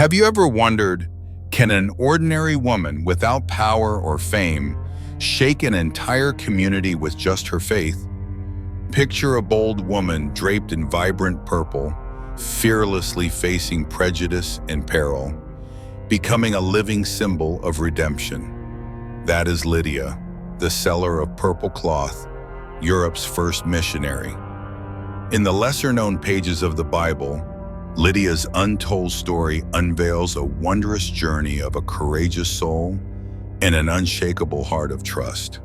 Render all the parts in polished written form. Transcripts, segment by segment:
Have you ever wondered, can an ordinary woman without power or fame shake an entire community with just her faith? Picture a bold woman draped in vibrant purple, fearlessly facing prejudice and peril, becoming a living symbol of redemption. That is Lydia, the seller of purple cloth, Europe's first missionary. In the lesser-known pages of the Bible, Lydia's untold story unveils a wondrous journey of a courageous soul and an unshakable heart of trust.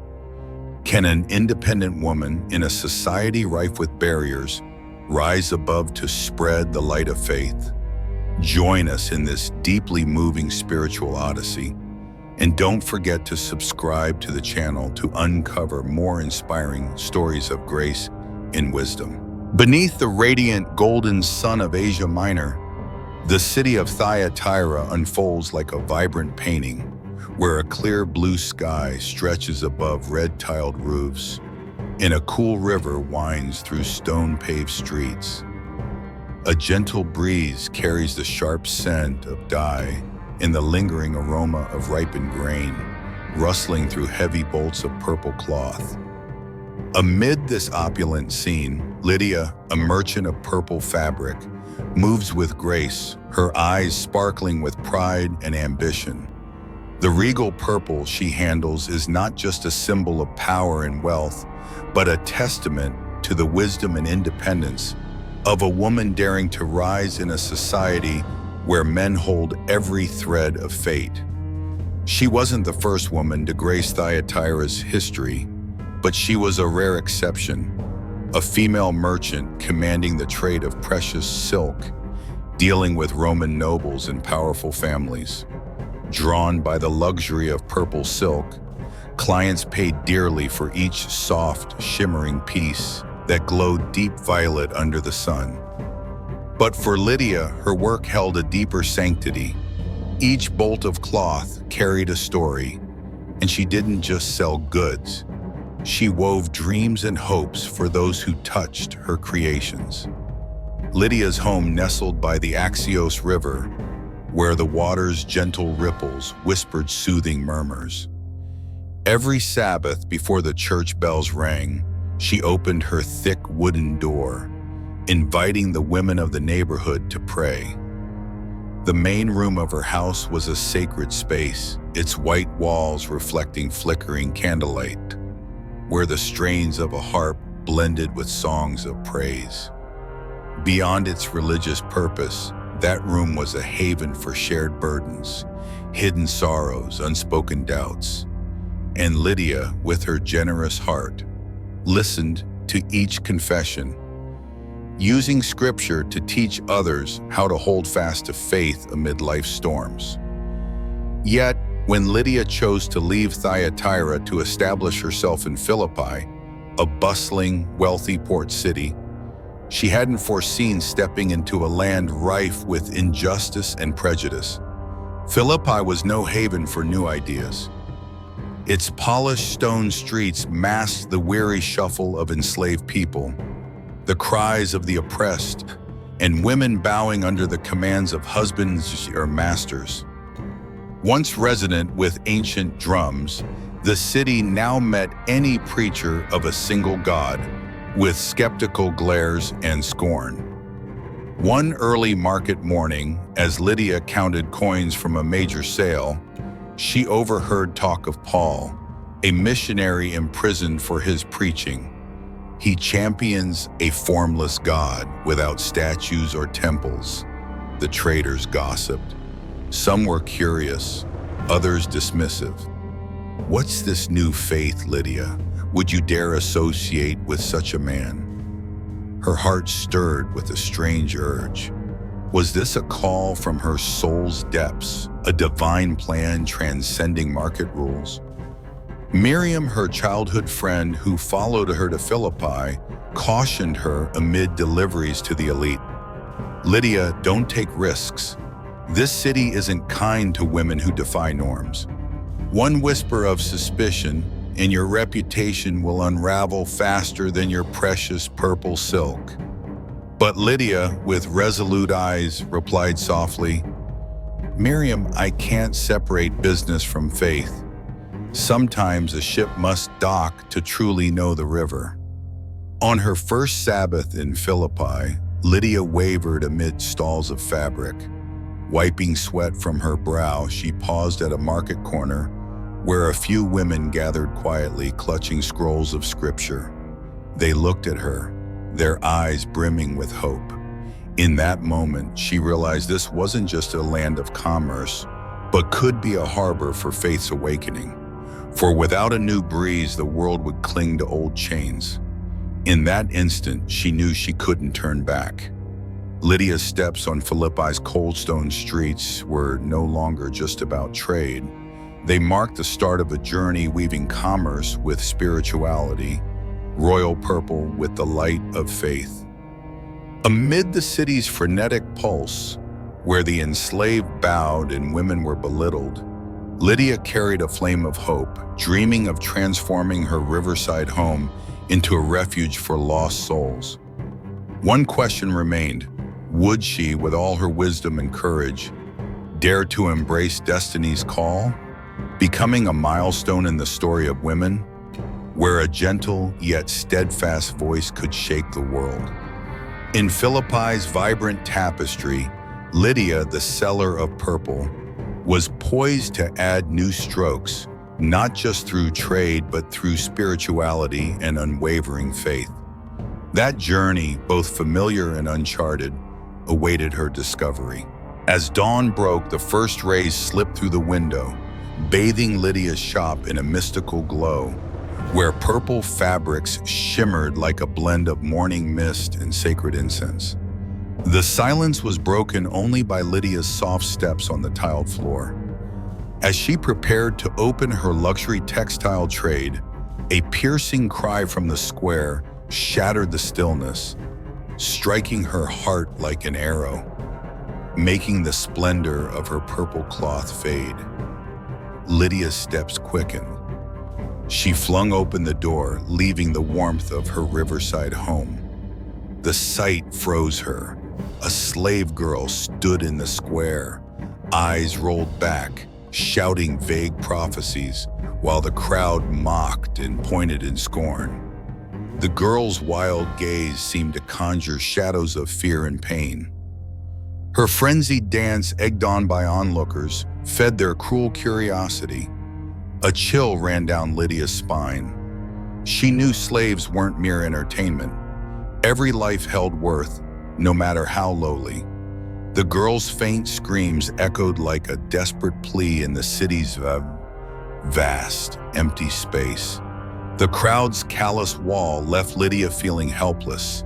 Can an independent woman in a society rife with barriers rise above to spread the light of faith? Join us in this deeply moving spiritual odyssey, and don't forget to subscribe to the channel to uncover more inspiring stories of grace and wisdom. Beneath the radiant golden sun of Asia Minor, the city of Thyatira unfolds like a vibrant painting, where a clear blue sky stretches above red-tiled roofs, and a cool river winds through stone-paved streets. A gentle breeze carries the sharp scent of dye and the lingering aroma of ripened grain, rustling through heavy bolts of purple cloth. Amid this opulent scene, Lydia, a merchant of purple fabric, moves with grace, her eyes sparkling with pride and ambition. The regal purple she handles is not just a symbol of power and wealth, but a testament to the wisdom and independence of a woman daring to rise in a society where men hold every thread of fate. She wasn't the first woman to grace Thyatira's history, but she was a rare exception, a female merchant commanding the trade of precious silk, dealing with Roman nobles and powerful families. Drawn by the luxury of purple silk, clients paid dearly for each soft, shimmering piece that glowed deep violet under the sun. But for Lydia, her work held a deeper sanctity. Each bolt of cloth carried a story, and she didn't just sell goods. She wove dreams and hopes for those who touched her creations. Lydia's home nestled by the Axios River, where the water's gentle ripples whispered soothing murmurs. Every Sabbath before the church bells rang, she opened her thick wooden door, inviting the women of the neighborhood to pray. The main room of her house was a sacred space, its white walls reflecting flickering candlelight, where the strains of a harp blended with songs of praise. Beyond its religious purpose, that room was a haven for shared burdens, hidden sorrows, unspoken doubts. And Lydia, with her generous heart, listened to each confession, using scripture to teach others how to hold fast to faith amid life's storms. Yet, when Lydia chose to leave Thyatira to establish herself in Philippi, a bustling, wealthy port city, she hadn't foreseen stepping into a land rife with injustice and prejudice. Philippi was no haven for new ideas. Its polished stone streets masked the weary shuffle of enslaved people, the cries of the oppressed, and women bowing under the commands of husbands or masters. Once resonant with ancient drums, the city now met any preacher of a single god with skeptical glares and scorn. One early market morning, as Lydia counted coins from a major sale, she overheard talk of Paul, a missionary imprisoned for his preaching. He champions a formless God without statues or temples, the traders gossiped. Some were curious, others dismissive. What's this new faith, Lydia? Would you dare associate with such a man? Her heart stirred with a strange urge. Was this a call from her soul's depths, a divine plan transcending market rules? Miriam, her childhood friend who followed her to Philippi, cautioned her amid deliveries to the elite. Lydia, don't take risks. This city isn't kind to women who defy norms. One whisper of suspicion, and your reputation will unravel faster than your precious purple silk. But Lydia, with resolute eyes, replied softly, "Miriam, I can't separate business from faith. Sometimes a ship must dock to truly know the river." On her first Sabbath in Philippi, Lydia wavered amid stalls of fabric. Wiping sweat from her brow, she paused at a market corner where a few women gathered quietly, clutching scrolls of scripture. They looked at her, their eyes brimming with hope. In that moment, she realized this wasn't just a land of commerce, but could be a harbor for faith's awakening. For without a new breeze, the world would cling to old chains. In that instant, she knew she couldn't turn back. Lydia's steps on Philippi's cold stone streets were no longer just about trade. They marked the start of a journey weaving commerce with spirituality, royal purple with the light of faith. Amid the city's frenetic pulse, where the enslaved bowed and women were belittled, Lydia carried a flame of hope, dreaming of transforming her riverside home into a refuge for lost souls. One question remained: would she, with all her wisdom and courage, dare to embrace destiny's call, becoming a milestone in the story of women, where a gentle yet steadfast voice could shake the world? In Philippi's vibrant tapestry, Lydia, the seller of purple, was poised to add new strokes, not just through trade, but through spirituality and unwavering faith. That journey, both familiar and uncharted, awaited her discovery. As dawn broke, the first rays slipped through the window, bathing Lydia's shop in a mystical glow, where purple fabrics shimmered like a blend of morning mist and sacred incense. The silence was broken only by Lydia's soft steps on the tiled floor. As she prepared to open her luxury textile trade, a piercing cry from the square shattered the stillness, striking her heart like an arrow, making the splendor of her purple cloth fade. Lydia's steps quickened. She flung open the door, leaving the warmth of her riverside home. The sight froze her. A slave girl stood in the square, eyes rolled back, shouting vague prophecies, while the crowd mocked and pointed in scorn. The girl's wild gaze seemed to conjure shadows of fear and pain. Her frenzied dance, egged on by onlookers, fed their cruel curiosity. A chill ran down Lydia's spine. She knew slaves weren't mere entertainment. Every life held worth, no matter how lowly. The girl's faint screams echoed like a desperate plea in the city's vast, empty space. The crowd's callous wall left Lydia feeling helpless,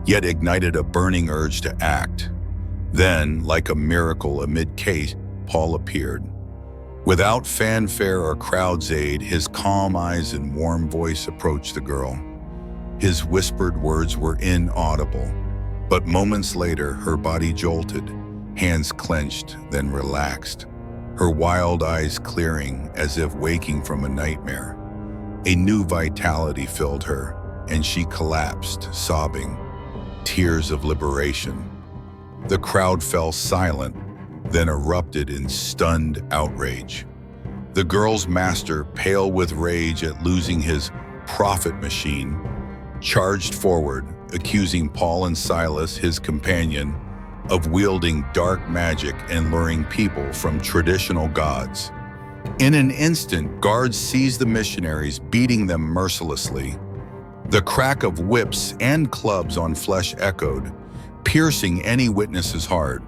yet ignited a burning urge to act. Then, like a miracle amid chaos, Paul appeared. Without fanfare or crowd's aid, his calm eyes and warm voice approached the girl. His whispered words were inaudible, but moments later, her body jolted, hands clenched, then relaxed, her wild eyes clearing as if waking from a nightmare. A new vitality filled her, and she collapsed, sobbing, tears of liberation. The crowd fell silent, then erupted in stunned outrage. The girl's master, pale with rage at losing his profit machine, charged forward, accusing Paul and Silas, his companion, of wielding dark magic and luring people from traditional gods. In an instant, guards seized the missionaries, beating them mercilessly. The crack of whips and clubs on flesh echoed, piercing any witness's heart.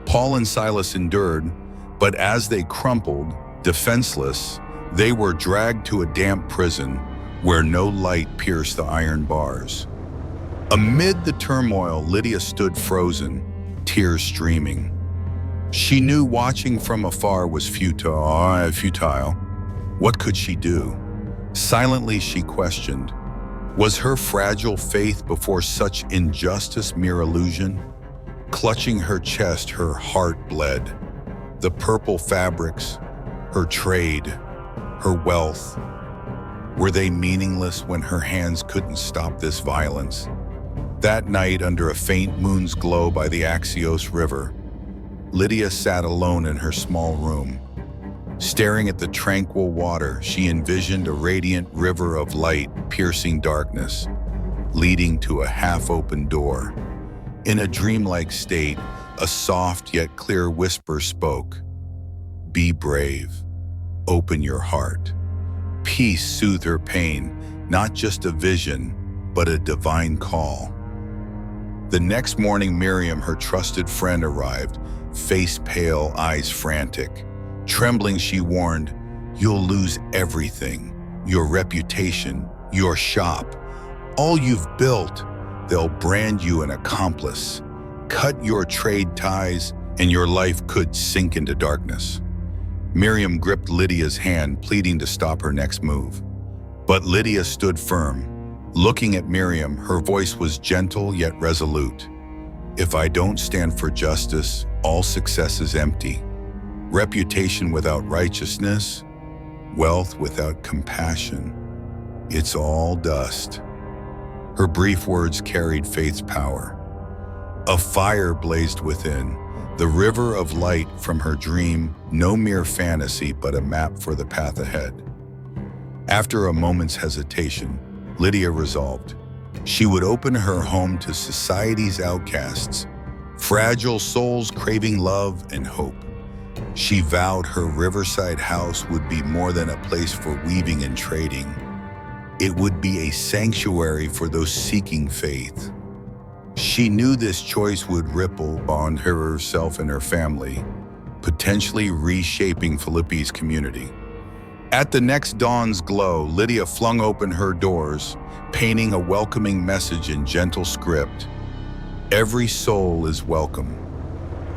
Paul and Silas endured, but as they crumpled, defenseless, they were dragged to a damp prison where no light pierced the iron bars. Amid the turmoil, Lydia stood frozen, tears streaming. She knew watching from afar was futile. What could she do? Silently, she questioned, was her fragile faith before such injustice mere illusion? Clutching her chest, her heart bled. The purple fabrics, her trade, her wealth, were they meaningless when her hands couldn't stop this violence? That night, under a faint moon's glow by the Axios River, Lydia sat alone in her small room. Staring at the tranquil water, she envisioned a radiant river of light piercing darkness, leading to a half-open door. In a dreamlike state, a soft yet clear whisper spoke. "Be brave. Open your heart." Peace soothed her pain, not just a vision, but a divine call. The next morning, Miriam, her trusted friend, arrived, face pale, eyes frantic. Trembling, she warned, "You'll lose everything. Your reputation, your shop, all you've built. They'll brand you an accomplice. Cut your trade ties, and your life could sink into darkness." Miriam gripped Lydia's hand, pleading to stop her next move. But Lydia stood firm. Looking at Miriam, her voice was gentle yet resolute. "If I don't stand for justice, all success is empty. Reputation without righteousness, wealth without compassion, it's all dust." Her brief words carried faith's power. A fire blazed within, the river of light from her dream, no mere fantasy but a map for the path ahead. After a moment's hesitation, Lydia resolved. She would open her home to society's outcasts, fragile souls craving love and hope. She vowed her riverside house would be more than a place for weaving and trading. It would be a sanctuary for those seeking faith. She knew this choice would ripple beyond herself and her family, potentially reshaping Philippi's community. At the next dawn's glow, Lydia flung open her doors, painting a welcoming message in gentle script. "Every soul is welcome."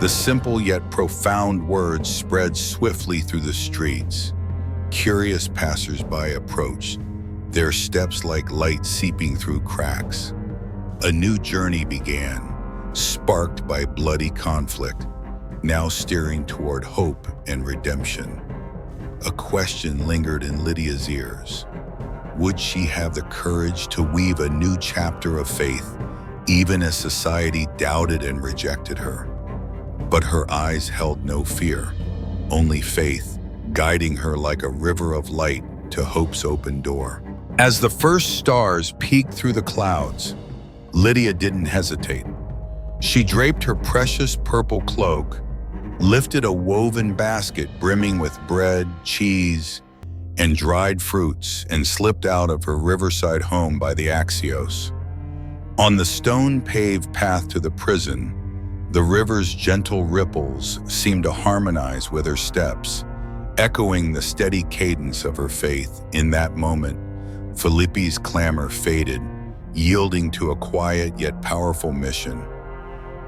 The simple yet profound words spread swiftly through the streets. Curious passers-by approached, their steps like light seeping through cracks. A new journey began, sparked by bloody conflict, now steering toward hope and redemption. A question lingered in Lydia's ears. Would she have the courage to weave a new chapter of faith, even as society doubted and rejected her? But her eyes held no fear, only faith, guiding her like a river of light to hope's open door. As the first stars peeked through the clouds, Lydia didn't hesitate. She draped her precious purple cloak, lifted a woven basket brimming with bread, cheese, and dried fruits, and slipped out of her riverside home by the Axios. On the stone-paved path to the prison, the river's gentle ripples seemed to harmonize with her steps, echoing the steady cadence of her faith. In that moment, Philippi's clamor faded, yielding to a quiet yet powerful mission.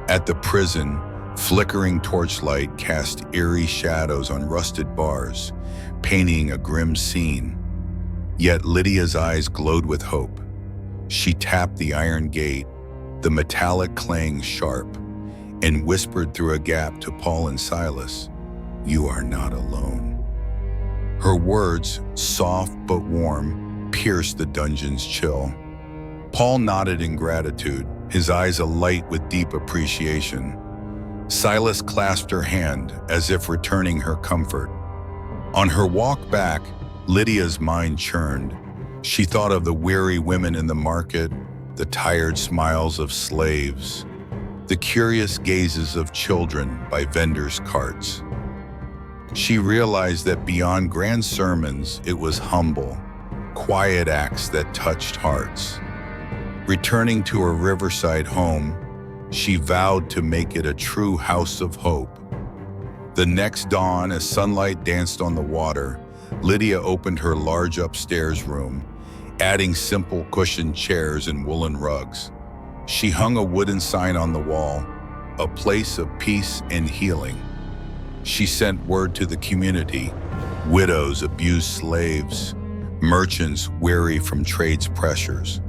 At the prison, flickering torchlight cast eerie shadows on rusted bars, painting a grim scene. Yet Lydia's eyes glowed with hope. She tapped the iron gate, the metallic clang sharp, and whispered through a gap to Paul and Silas, "You are not alone." Her words, soft but warm, pierced the dungeon's chill. Paul nodded in gratitude, his eyes alight with deep appreciation. Silas clasped her hand as if returning her comfort. On her walk back, Lydia's mind churned. She thought of the weary women in the market, the tired smiles of slaves, the curious gazes of children by vendors' carts. She realized that beyond grand sermons, it was humble, quiet acts that touched hearts. Returning to her riverside home, she vowed to make it a true house of hope. The next dawn, as sunlight danced on the water, Lydia opened her large upstairs room, adding simple cushioned chairs and woolen rugs. She hung a wooden sign on the wall, a place of peace and healing. She sent word to the community, widows, abused slaves, merchants weary from trade's pressures.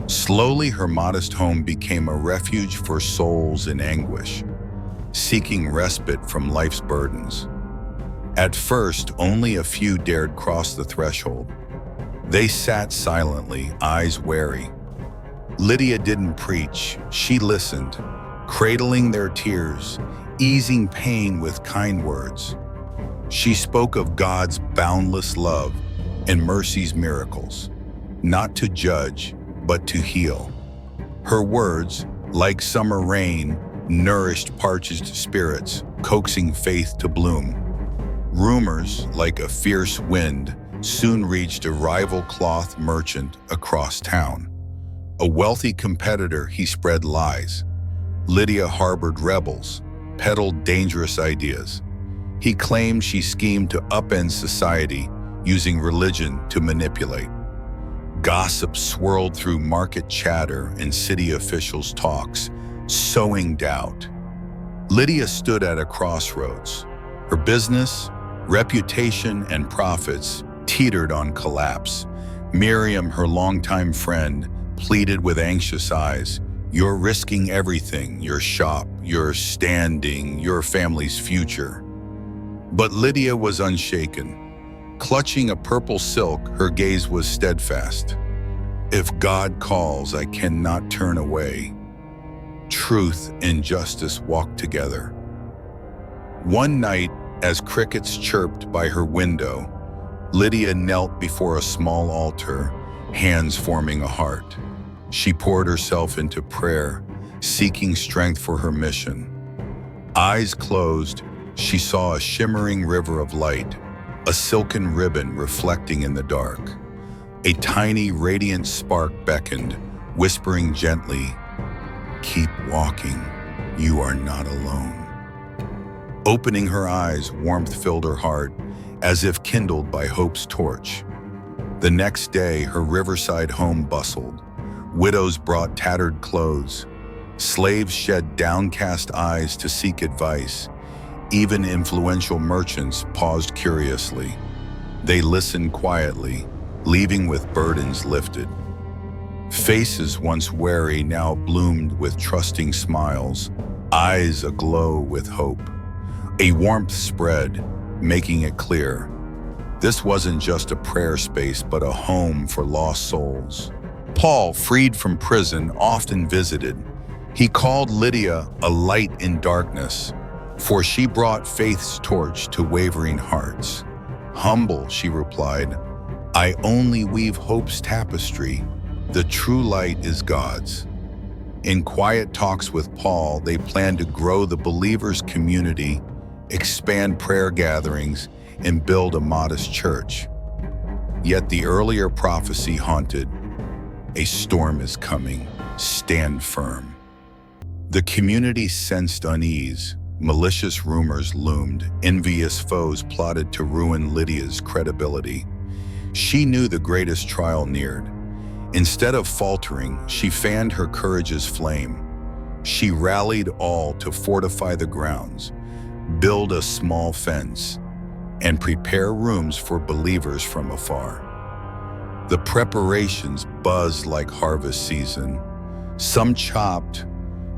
Slowly, her modest home became a refuge for souls in anguish, seeking respite from life's burdens. At first, only a few dared cross the threshold. They sat silently, eyes wary. Lydia didn't preach, she listened, cradling their tears, easing pain with kind words. She spoke of God's boundless love and mercy's miracles, not to judge, but to heal. Her words, like summer rain, nourished parched spirits, coaxing faith to bloom. Rumors, like a fierce wind, soon reached a rival cloth merchant across town. A wealthy competitor, he spread lies. Lydia harbored rebels, peddled dangerous ideas. He claimed she schemed to upend society, using religion to manipulate. Gossip swirled through market chatter and city officials' talks, sowing doubt. Lydia stood at a crossroads. Her business, reputation, and profits teetered on collapse. Miriam, her longtime friend, pleaded with anxious eyes, "You're risking everything, your shop, your standing, your family's future." But Lydia was unshaken. Clutching a purple silk, her gaze was steadfast. "If God calls, I cannot turn away." Truth and justice walked together. One night, as crickets chirped by her window, Lydia knelt before a small altar, hands forming a heart. She poured herself into prayer, seeking strength for her mission. Eyes closed, she saw a shimmering river of light, a silken ribbon reflecting in the dark. A tiny, radiant spark beckoned, whispering gently, "Keep walking, you are not alone." Opening her eyes, warmth filled her heart, as if kindled by hope's torch. The next day, her riverside home bustled. Widows brought tattered clothes. Slaves shed downcast eyes to seek advice. Even influential merchants paused curiously. They listened quietly, leaving with burdens lifted. Faces once wary now bloomed with trusting smiles, eyes aglow with hope. A warmth spread, making it clear. This wasn't just a prayer space, but a home for lost souls. Paul, freed from prison, often visited. He called Lydia a light in darkness, for she brought faith's torch to wavering hearts. Humble, she replied, "I only weave hope's tapestry. The true light is God's." In quiet talks with Paul, they planned to grow the believers' community, expand prayer gatherings, and build a modest church. Yet the earlier prophecy haunted, "A storm is coming, stand firm." The community sensed unease. Malicious rumors loomed. Envious foes plotted to ruin Lydia's credibility. She knew the greatest trial neared. Instead of faltering, she fanned her courage's flame. She rallied all to fortify the grounds, build a small fence, and prepare rooms for believers from afar. The preparations buzzed like harvest season. Some chopped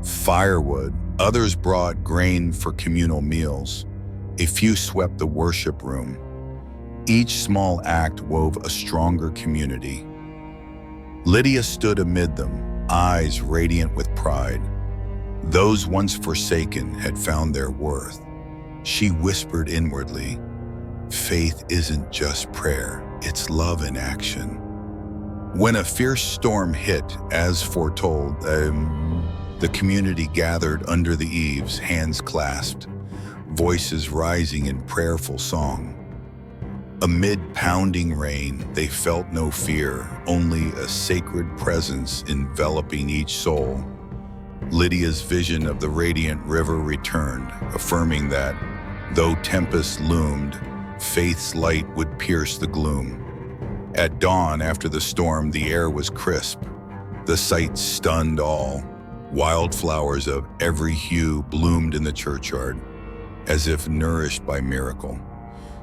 firewood, others brought grain for communal meals. A few swept the worship room. Each small act wove a stronger community. Lydia stood amid them, eyes radiant with pride. Those once forsaken had found their worth. She whispered inwardly, "Faith isn't just prayer, it's love in action." When a fierce storm hit, as foretold, the community gathered under the eaves, hands clasped, voices rising in prayerful song. Amid pounding rain, they felt no fear, only a sacred presence enveloping each soul. Lydia's vision of the radiant river returned, affirming that, though tempests loomed, faith's light would pierce the gloom. At dawn, after the storm, the air was crisp. The sight stunned all. Wildflowers of every hue bloomed in the churchyard, as if nourished by miracle.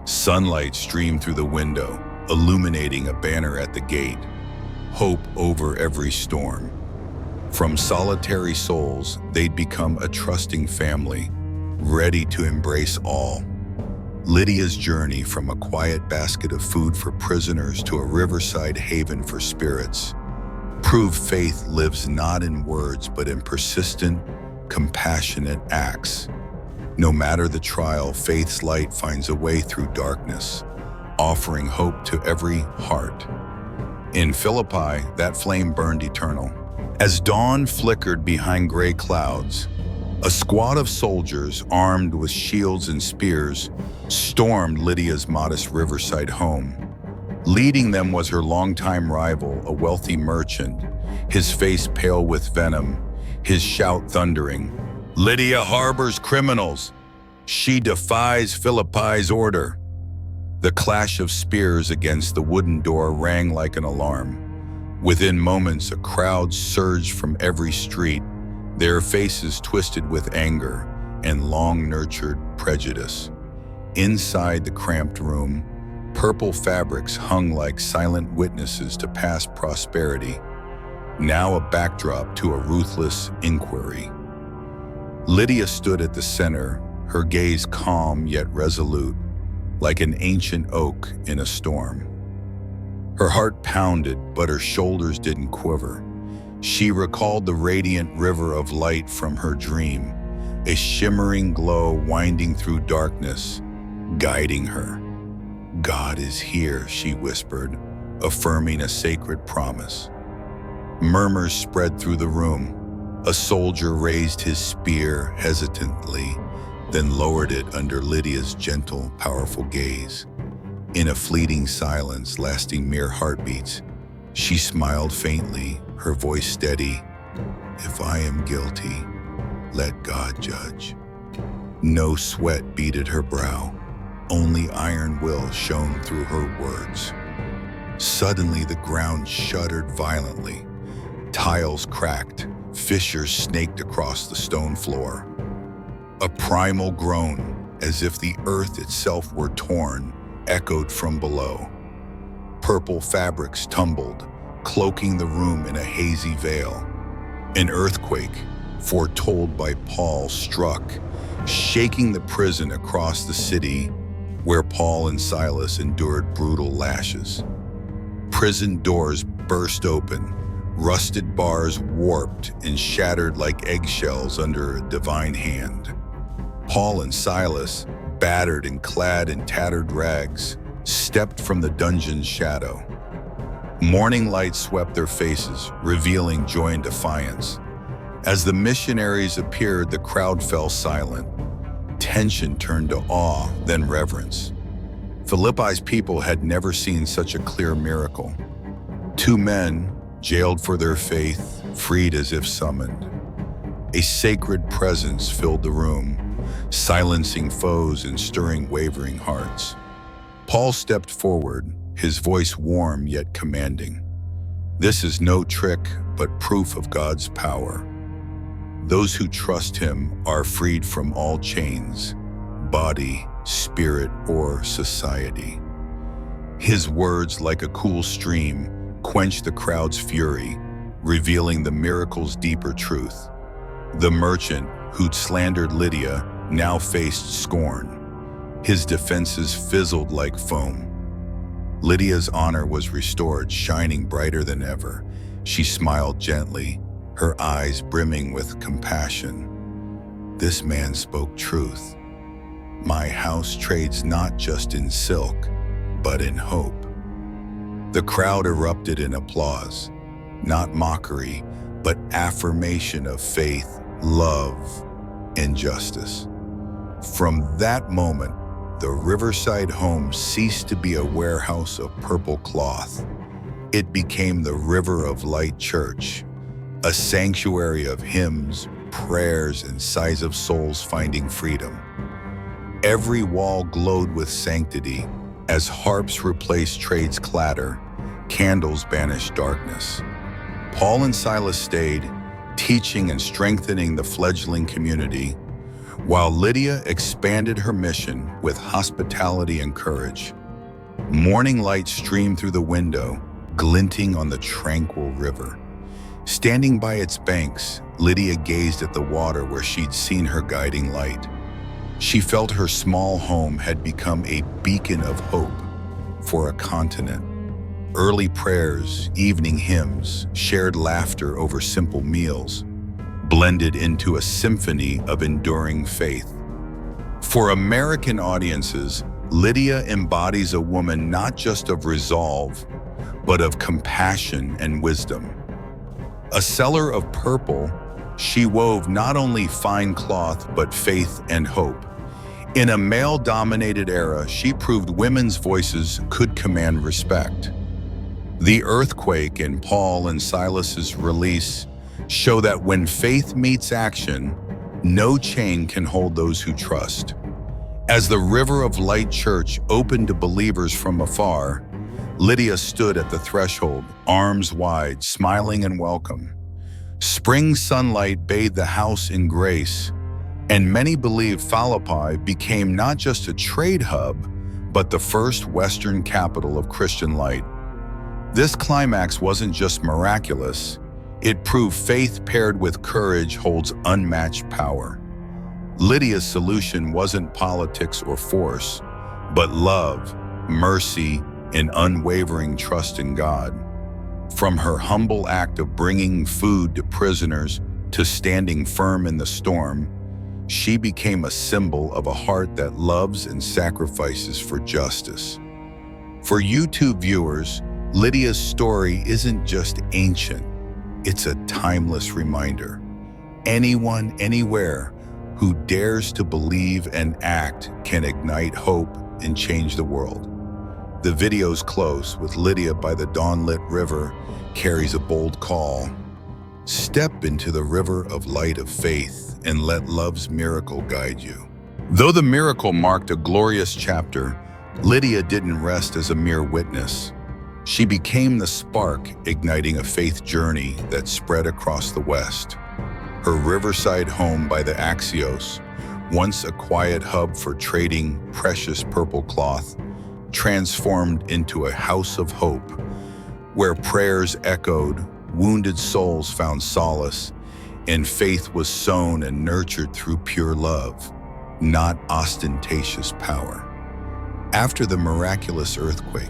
Sunlight streamed through the window, illuminating a banner at the gate. Hope over every storm. From solitary souls, they'd become a trusting family, ready to embrace all. Lydia's journey from a quiet basket of food for prisoners to a riverside haven for spirits proved faith lives not in words but in persistent, compassionate acts. No matter the trial, faith's light finds a way through darkness, offering hope to every heart. In Philippi, that flame burned eternal. As dawn flickered behind gray clouds, a squad of soldiers armed with shields and spears stormed Lydia's modest riverside home. Leading them was her longtime rival, a wealthy merchant, his face pale with venom, his shout thundering, "Lydia harbors criminals! She defies Philippi's order!" The clash of spears against the wooden door rang like an alarm. Within moments, a crowd surged from every street, their faces twisted with anger and long-nurtured prejudice. Inside the cramped room, purple fabrics hung like silent witnesses to past prosperity, now a backdrop to a ruthless inquiry. Lydia stood at the center, her gaze calm yet resolute, like an ancient oak in a storm. Her heart pounded, but her shoulders didn't quiver. She recalled the radiant river of light from her dream, a shimmering glow winding through darkness, guiding her. "God is here," she whispered, affirming a sacred promise. Murmurs spread through the room. A soldier raised his spear hesitantly, then lowered it under Lydia's gentle, powerful gaze. In a fleeting silence lasting mere heartbeats, she smiled faintly, her voice steady. "If I am guilty, let God judge." No sweat beaded her brow, only iron will shone through her words. Suddenly the ground shuddered violently. Tiles cracked, fissures snaked across the stone floor. A primal groan, as if the earth itself were torn, echoed from below. Purple fabrics tumbled, cloaking the room in a hazy veil. An earthquake, foretold by Paul, struck, shaking the prison across the city where Paul and Silas endured brutal lashes. Prison doors burst open, rusted bars warped and shattered like eggshells under a divine hand. Paul and Silas, battered and clad in tattered rags, stepped from the dungeon's shadow. Morning light swept their faces, revealing joy and defiance. As the missionaries appeared, the crowd fell silent. Tension turned to awe, then reverence. Philippi's people had never seen such a clear miracle. Two men, jailed for their faith, freed as if summoned. A sacred presence filled the room, silencing foes and stirring wavering hearts. Paul stepped forward, his voice warm yet commanding. "This is no trick, but proof of God's power. Those who trust him are freed from all chains, body, spirit, or society." His words, like a cool stream, quenched the crowd's fury, revealing the miracle's deeper truth. The merchant, who'd slandered Lydia, now faced scorn. His defenses fizzled like foam. Lydia's honor was restored, shining brighter than ever. She smiled gently, her eyes brimming with compassion. "This man spoke truth. My house trades not just in silk, but in hope." The crowd erupted in applause, not mockery, but affirmation of faith, love, and justice. From that moment, the riverside home ceased to be a warehouse of purple cloth. It became the River of Light Church, a sanctuary of hymns, prayers, and sighs of souls finding freedom. Every wall glowed with sanctity. As harps replaced trade's clatter, candles banished darkness. Paul and Silas stayed, teaching and strengthening the fledgling community, while Lydia expanded her mission with hospitality and courage. Morning light streamed through the window, glinting on the tranquil river. Standing by its banks, Lydia gazed at the water where she'd seen her guiding light. She felt her small home had become a beacon of hope for a continent. Early prayers, evening hymns, shared laughter over simple meals, blended into a symphony of enduring faith. For American audiences, Lydia embodies a woman not just of resolve, but of compassion and wisdom. A seller of purple, she wove not only fine cloth but faith and hope. In a male-dominated era, she proved women's voices could command respect. The earthquake in Paul and Silas's release show that when faith meets action, no chain can hold those who trust. As the River of Light Church opened to believers from afar, Lydia stood at the threshold, arms wide, smiling and welcome. Spring sunlight bathed the house in grace, and many believed Philippi became not just a trade hub, but the first Western capital of Christian light. This climax wasn't just miraculous, it proved faith paired with courage holds unmatched power. Lydia's solution wasn't politics or force, but love, mercy, and unwavering trust in God. From her humble act of bringing food to prisoners to standing firm in the storm, she became a symbol of a heart that loves and sacrifices for justice. For YouTube viewers, Lydia's story isn't just ancient, it's a timeless reminder. Anyone, anywhere, who dares to believe and act can ignite hope and change the world. The video's close, with Lydia by the dawn-lit river carries a bold call. Step into the river of light of faith and let love's miracle guide you. Though the miracle marked a glorious chapter, Lydia didn't rest as a mere witness. She became the spark igniting a faith journey that spread across the West. Her riverside home by the Axios, once a quiet hub for trading precious purple cloth, transformed into a house of hope, where prayers echoed, wounded souls found solace, and faith was sown and nurtured through pure love, not ostentatious power. After the miraculous earthquake,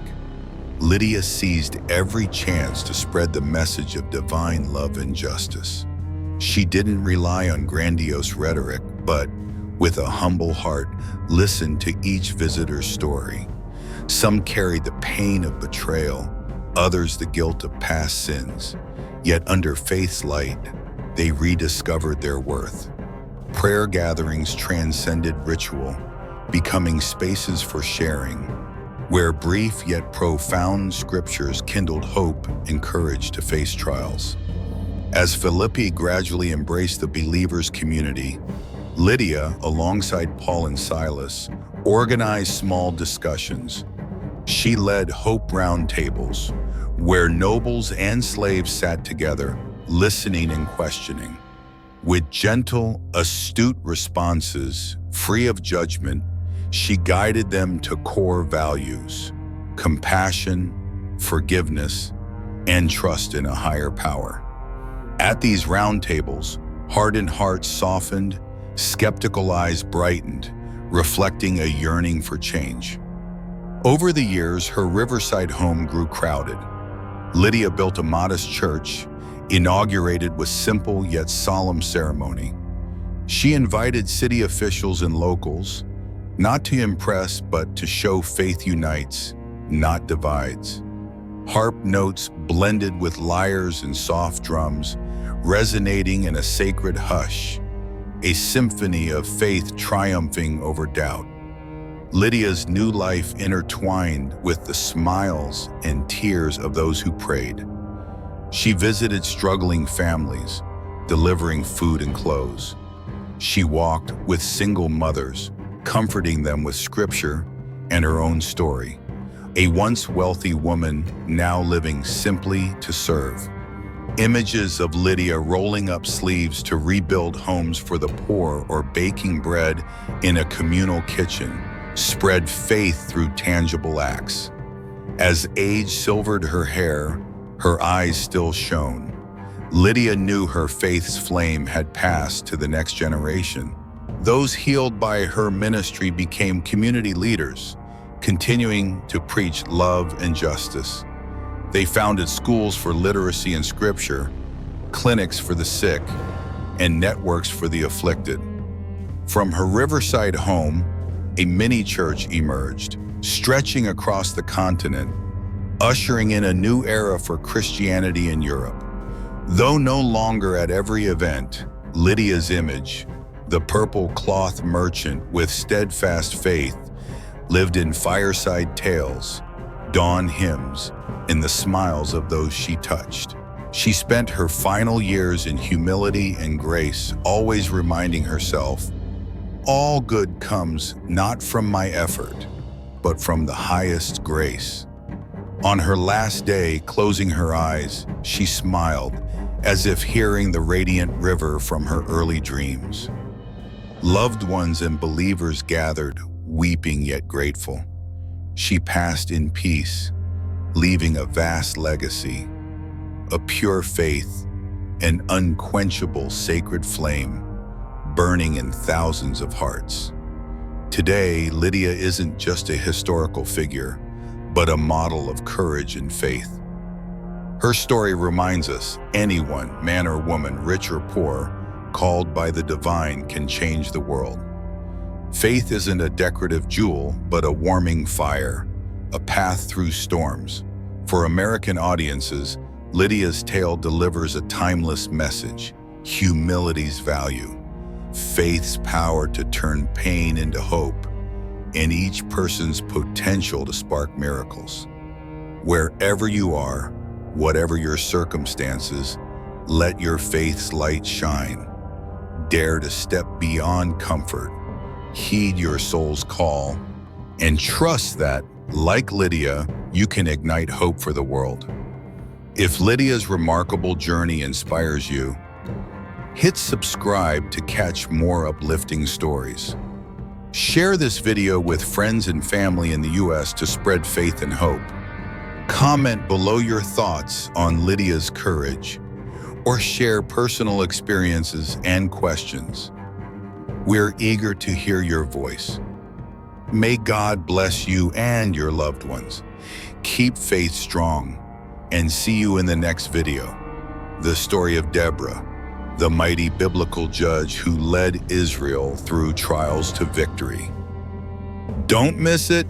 Lydia seized every chance to spread the message of divine love and justice. She didn't rely on grandiose rhetoric, but, with a humble heart, listened to each visitor's story. Some carried the pain of betrayal, others the guilt of past sins. Yet under faith's light, they rediscovered their worth. Prayer gatherings transcended ritual, becoming spaces for sharing, where brief yet profound scriptures kindled hope and courage to face trials. As Philippi gradually embraced the believers' community, Lydia, alongside Paul and Silas, organized small discussions. She led hope roundtables, where nobles and slaves sat together, listening and questioning. With gentle, astute responses, free of judgment, she guided them to core values: compassion, forgiveness, and trust in a higher power. At these roundtables, hardened hearts softened, skeptical eyes brightened, reflecting a yearning for change. Over the years, her riverside home grew crowded. Lydia built a modest church, inaugurated with simple yet solemn ceremony. She invited city officials and locals, not to impress but to show faith unites, not divides. Harp notes blended with lyres and soft drums, resonating in a sacred hush, a symphony of faith triumphing over doubt. Lydia's new life intertwined with the smiles and tears of those who prayed. She visited struggling families, delivering food and clothes. She walked with single mothers, comforting them with scripture and her own story. A once wealthy woman now living simply to serve. Images of Lydia rolling up sleeves to rebuild homes for the poor or baking bread in a communal kitchen spread faith through tangible acts. As age silvered her hair, her eyes still shone. Lydia knew her faith's flame had passed to the next generation. Those healed by her ministry became community leaders, continuing to preach love and justice. They founded schools for literacy and scripture, clinics for the sick, and networks for the afflicted. From her riverside home, a mini church emerged, stretching across the continent, ushering in a new era for Christianity in Europe. Though no longer at every event, Lydia's image, the purple cloth merchant with steadfast faith, lived in fireside tales, dawn hymns, in the smiles of those she touched. She spent her final years in humility and grace, always reminding herself, "All good comes not from my effort, but from the highest grace." On her last day, closing her eyes, she smiled, as if hearing the radiant river from her early dreams. Loved ones and believers gathered, weeping yet grateful. She passed in peace, leaving a vast legacy, a pure faith, an unquenchable sacred flame, burning in thousands of hearts. Today, Lydia isn't just a historical figure, but a model of courage and faith. Her story reminds us anyone, man or woman, rich or poor, called by the divine, can change the world. Faith isn't a decorative jewel, but a warming fire, a path through storms. For American audiences, Lydia's tale delivers a timeless message: humility's value, faith's power to turn pain into hope, and each person's potential to spark miracles. Wherever you are, whatever your circumstances, let your faith's light shine. Dare to step beyond comfort, heed your soul's call, and trust that, like Lydia, you can ignite hope for the world. If Lydia's remarkable journey inspires you, hit subscribe to catch more uplifting stories. Share this video with friends and family in the U.S. to spread faith and hope. Comment below your thoughts on Lydia's courage, or share personal experiences and questions. We're eager to hear your voice. May God bless you and your loved ones. Keep faith strong, and see you in the next video. The story of Deborah, the mighty biblical judge who led Israel through trials to victory. Don't miss it.